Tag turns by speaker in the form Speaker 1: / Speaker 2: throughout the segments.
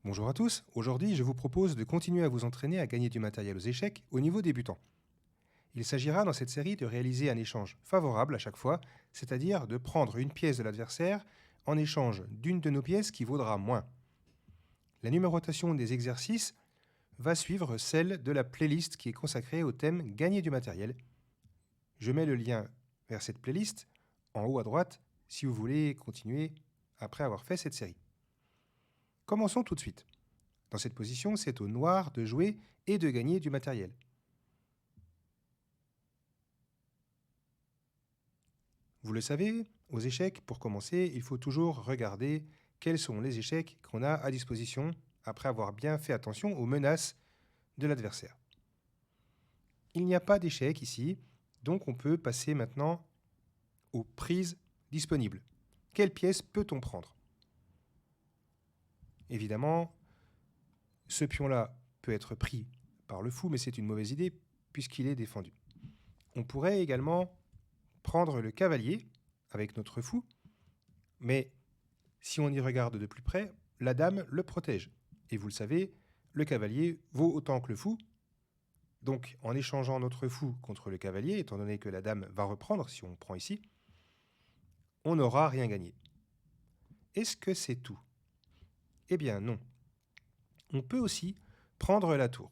Speaker 1: Bonjour à tous, aujourd'hui je vous propose de continuer à vous entraîner à gagner du matériel aux échecs au niveau débutant. Il s'agira dans cette série de réaliser un échange favorable à chaque fois, c'est-à-dire de prendre une pièce de l'adversaire en échange d'une de nos pièces qui vaudra moins. La numérotation des exercices va suivre celle de la playlist qui est consacrée au thème gagner du matériel. Je mets le lien vers cette playlist en haut à droite si vous voulez continuer après avoir fait cette série. Commençons tout de suite. Dans cette position, c'est au noir de jouer et de gagner du matériel. Vous le savez, aux échecs, pour commencer, il faut toujours regarder quels sont les échecs qu'on a à disposition après avoir bien fait attention aux menaces de l'adversaire. Il n'y a pas d'échec ici, donc on peut passer maintenant aux prises disponibles. Quelle pièce peut-on prendre? Évidemment, ce pion-là peut être pris par le fou, mais c'est une mauvaise idée puisqu'il est défendu. On pourrait également prendre le cavalier avec notre fou, mais si on y regarde de plus près, la dame le protège. Et vous le savez, le cavalier vaut autant que le fou. Donc, en échangeant notre fou contre le cavalier, étant donné que la dame va reprendre, si on prend ici, on n'aura rien gagné. Est-ce que c'est tout? Eh bien non. On peut aussi prendre la tour.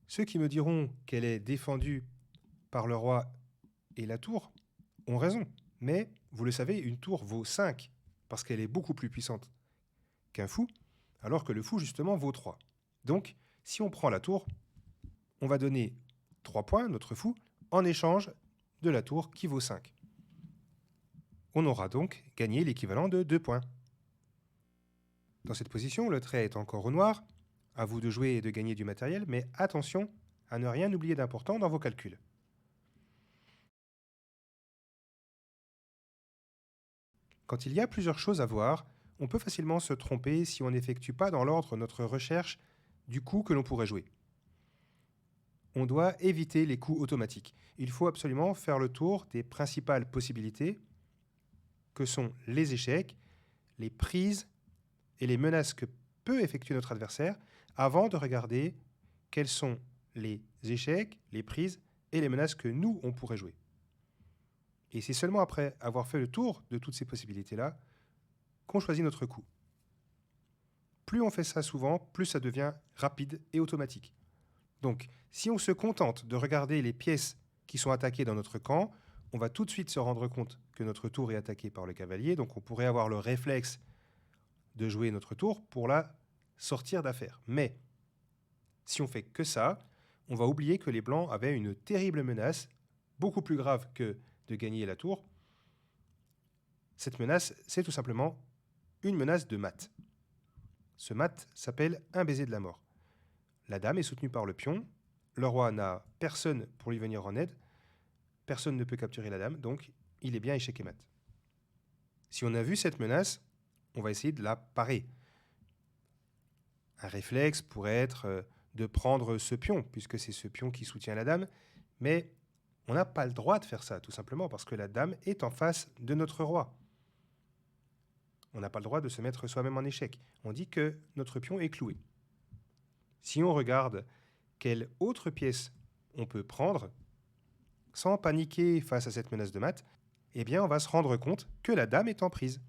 Speaker 1: Ceux qui me diront qu'elle est défendue par le roi et la tour ont raison. Mais, vous le savez, une tour vaut 5, parce qu'elle est beaucoup plus puissante qu'un fou, alors que le fou, justement, vaut 3. Donc, si on prend la tour, on va donner 3 points, notre fou, en échange de la tour qui vaut 5. On aura donc gagné l'équivalent de 2 points. Dans cette position, le trait est encore au noir. À vous de jouer et de gagner du matériel, mais attention à ne rien oublier d'important dans vos calculs. Quand il y a plusieurs choses à voir, on peut facilement se tromper si on n'effectue pas dans l'ordre notre recherche du coup que l'on pourrait jouer. On doit éviter les coups automatiques. Il faut absolument faire le tour des principales possibilités que sont les échecs, les prises et les menaces que peut effectuer notre adversaire avant de regarder quels sont les échecs, les prises et les menaces que nous, on pourrait jouer. Et c'est seulement après avoir fait le tour de toutes ces possibilités-là qu'on choisit notre coup. Plus on fait ça souvent, plus ça devient rapide et automatique. Donc, si on se contente de regarder les pièces qui sont attaquées dans notre camp, on va tout de suite se rendre compte que notre tour est attaqué par le cavalier, donc on pourrait avoir le réflexe de jouer notre tour pour la sortir d'affaire. Mais, si on fait que ça, on va oublier que les blancs avaient une terrible menace, beaucoup plus grave que de gagner la tour. Cette menace, c'est tout simplement une menace de mat. Ce mat s'appelle un baiser de la mort. La dame est soutenue par le pion, le roi n'a personne pour lui venir en aide, personne ne peut capturer la dame, donc il est bien échec et mat. Si on a vu cette menace, on va essayer de la parer. Un réflexe pourrait être de prendre ce pion, puisque c'est ce pion qui soutient la dame, mais on n'a pas le droit de faire ça, tout simplement parce que la dame est en face de notre roi. On n'a pas le droit de se mettre soi-même en échec. On dit que notre pion est cloué. Si on regarde quelle autre pièce on peut prendre, sans paniquer face à cette menace de mat, eh bien on va se rendre compte que la dame est en prise.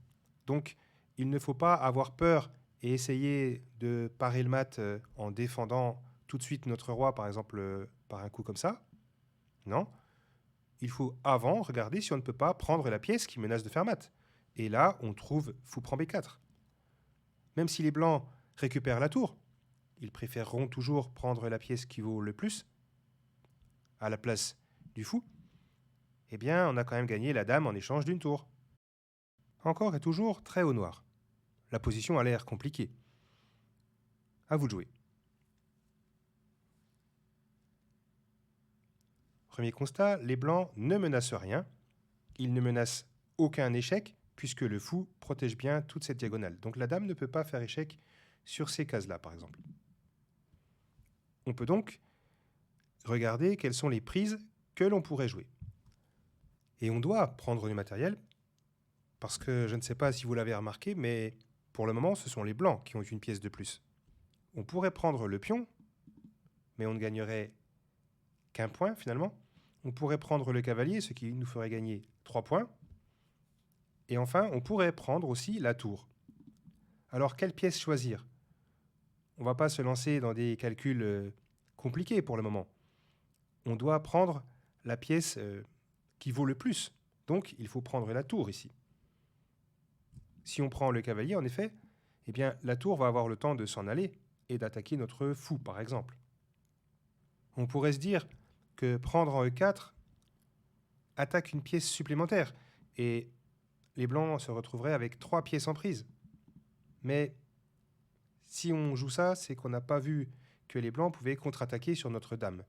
Speaker 1: Donc il ne faut pas avoir peur et essayer de parer le mat en défendant tout de suite notre roi, par exemple, par un coup comme ça. Non. Il faut avant regarder si on ne peut pas prendre la pièce qui menace de faire mat. Et là, on trouve fou prend B4. Même si les blancs récupèrent la tour, ils préféreront toujours prendre la pièce qui vaut le plus à la place du fou. Eh bien, on a quand même gagné la dame en échange d'une tour. Encore et toujours très au noir. La position a l'air compliquée. À vous de jouer. Premier constat, les blancs ne menacent rien. Ils ne menacent aucun échec, puisque le fou protège bien toute cette diagonale. Donc la dame ne peut pas faire échec sur ces cases-là, par exemple. On peut donc regarder quelles sont les prises que l'on pourrait jouer. Et on doit prendre du matériel, parce que je ne sais pas si vous l'avez remarqué, mais Pour le moment, ce sont les blancs qui ont une pièce de plus. On pourrait prendre le pion, mais on ne gagnerait qu'un point finalement. On pourrait prendre le cavalier, ce qui nous ferait gagner 3 points. Et enfin, on pourrait prendre aussi la tour. Alors, quelle pièce choisir? On ne va pas se lancer dans des calculs compliqués pour le moment. On doit prendre la pièce qui vaut le plus. Donc, il faut prendre la tour ici. Si on prend le cavalier, en effet, eh bien, la tour va avoir le temps de s'en aller et d'attaquer notre fou, par exemple. On pourrait se dire que prendre en E4 attaque une pièce supplémentaire et les blancs se retrouveraient avec 3 pièces en prise. Mais si on joue ça, c'est qu'on n'a pas vu que les blancs pouvaient contre-attaquer sur notre dame.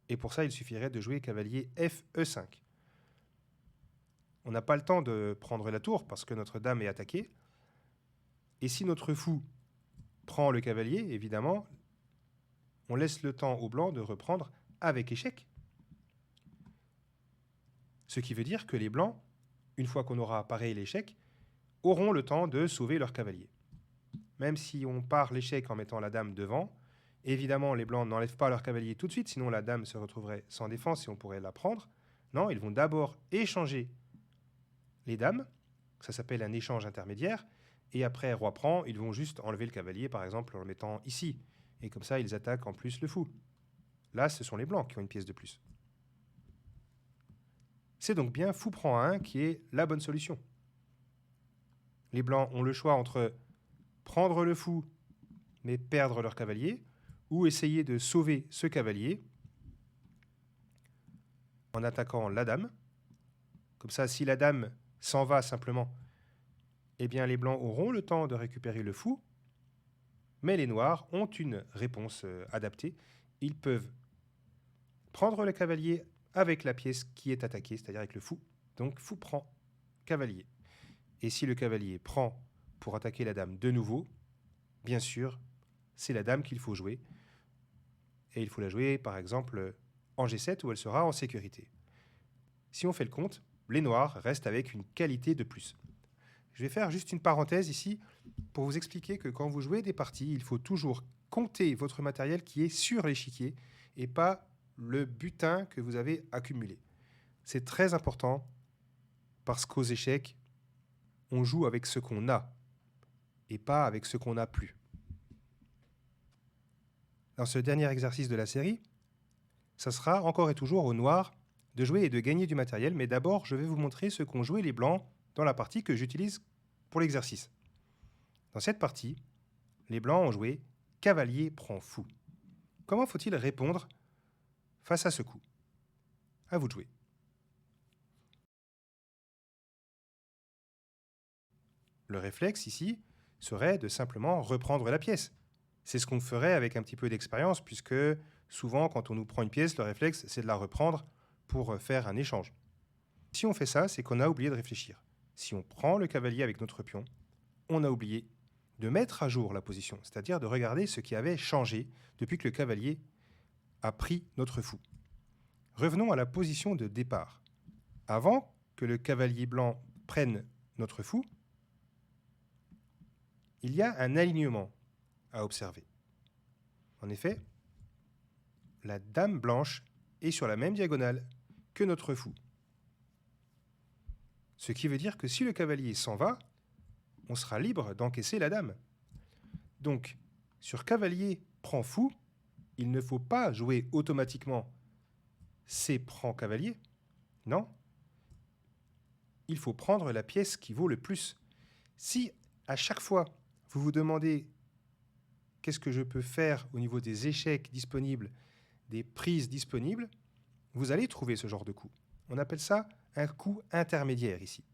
Speaker 1: Et pour ça, il suffirait de jouer cavalier FE5. On n'a pas le temps de prendre la tour parce que notre dame est attaquée. Et si notre fou prend le cavalier, évidemment, on laisse le temps aux blancs de reprendre avec échec. Ce qui veut dire que les blancs, une fois qu'on aura paré l'échec, auront le temps de sauver leur cavalier. Même si on part l'échec en mettant la dame devant, évidemment, les blancs n'enlèvent pas leur cavalier tout de suite, sinon la dame se retrouverait sans défense et on pourrait la prendre. Non, ils vont d'abord échanger les dames, ça s'appelle un échange intermédiaire, et après roi prend, ils vont juste enlever le cavalier, par exemple, en le mettant ici. Et comme ça, ils attaquent en plus le fou. Là, ce sont les blancs qui ont une pièce de plus. C'est donc bien fou prend 1 qui est la bonne solution. Les blancs ont le choix entre prendre le fou, mais perdre leur cavalier, ou essayer de sauver ce cavalier en attaquant la dame. Comme ça, si la dame s'en va simplement, eh bien les blancs auront le temps de récupérer le fou, mais les noirs ont une réponse adaptée. Ils peuvent prendre le cavalier avec la pièce qui est attaquée, c'est-à-dire avec le fou. Donc fou prend cavalier. Et si le cavalier prend pour attaquer la dame de nouveau, bien sûr, c'est la dame qu'il faut jouer. Et il faut la jouer, par exemple, en G7 où elle sera en sécurité. Si on fait le compte, les noirs restent avec une qualité de plus. Je vais faire juste une parenthèse ici pour vous expliquer que quand vous jouez des parties, il faut toujours compter votre matériel qui est sur l'échiquier et pas le butin que vous avez accumulé. C'est très important parce qu'aux échecs, on joue avec ce qu'on a et pas avec ce qu'on n'a plus. Dans ce dernier exercice de la série, ça sera encore et toujours aux noirs de jouer et de gagner du matériel, mais d'abord, je vais vous montrer ce qu'ont joué les blancs dans la partie que j'utilise pour l'exercice. Dans cette partie, les blancs ont joué cavalier prend fou. Comment faut-il répondre face à ce coup? À vous de jouer. Le réflexe ici serait de simplement reprendre la pièce. C'est ce qu'on ferait avec un petit peu d'expérience, puisque souvent, quand on nous prend une pièce, le réflexe, c'est de la reprendre pour faire un échange. Si on fait ça, c'est qu'on a oublié de réfléchir. Si on prend le cavalier avec notre pion, on a oublié de mettre à jour la position, c'est-à-dire de regarder ce qui avait changé depuis que le cavalier a pris notre fou. Revenons à la position de départ. Avant que le cavalier blanc prenne notre fou, il y a un alignement à observer. En effet, la dame blanche est sur la même diagonale que notre fou. Ce qui veut dire que si le cavalier s'en va, on sera libre d'encaisser la dame. Donc, sur cavalier prend fou, il ne faut pas jouer automatiquement C prend cavalier. Non. Il faut prendre la pièce qui vaut le plus. Si à chaque fois, vous vous demandez qu'est-ce que je peux faire au niveau des échecs disponibles, des prises disponibles, vous allez trouver ce genre de coup. On appelle ça un coup intermédiaire ici.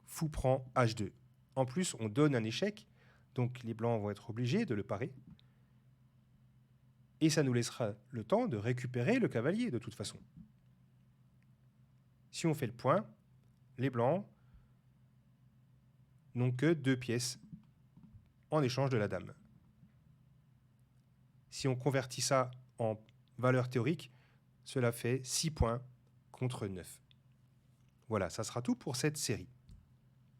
Speaker 1: Fou prend H2. En plus, on donne un échec, donc les blancs vont être obligés de le parer. Et ça nous laissera le temps de récupérer le cavalier de toute façon. Si on fait le point, les blancs n'ont que 2 pièces en échange de la dame. Si on convertit ça en valeur théorique, cela fait 6 points contre 9. Voilà, ça sera tout pour cette série.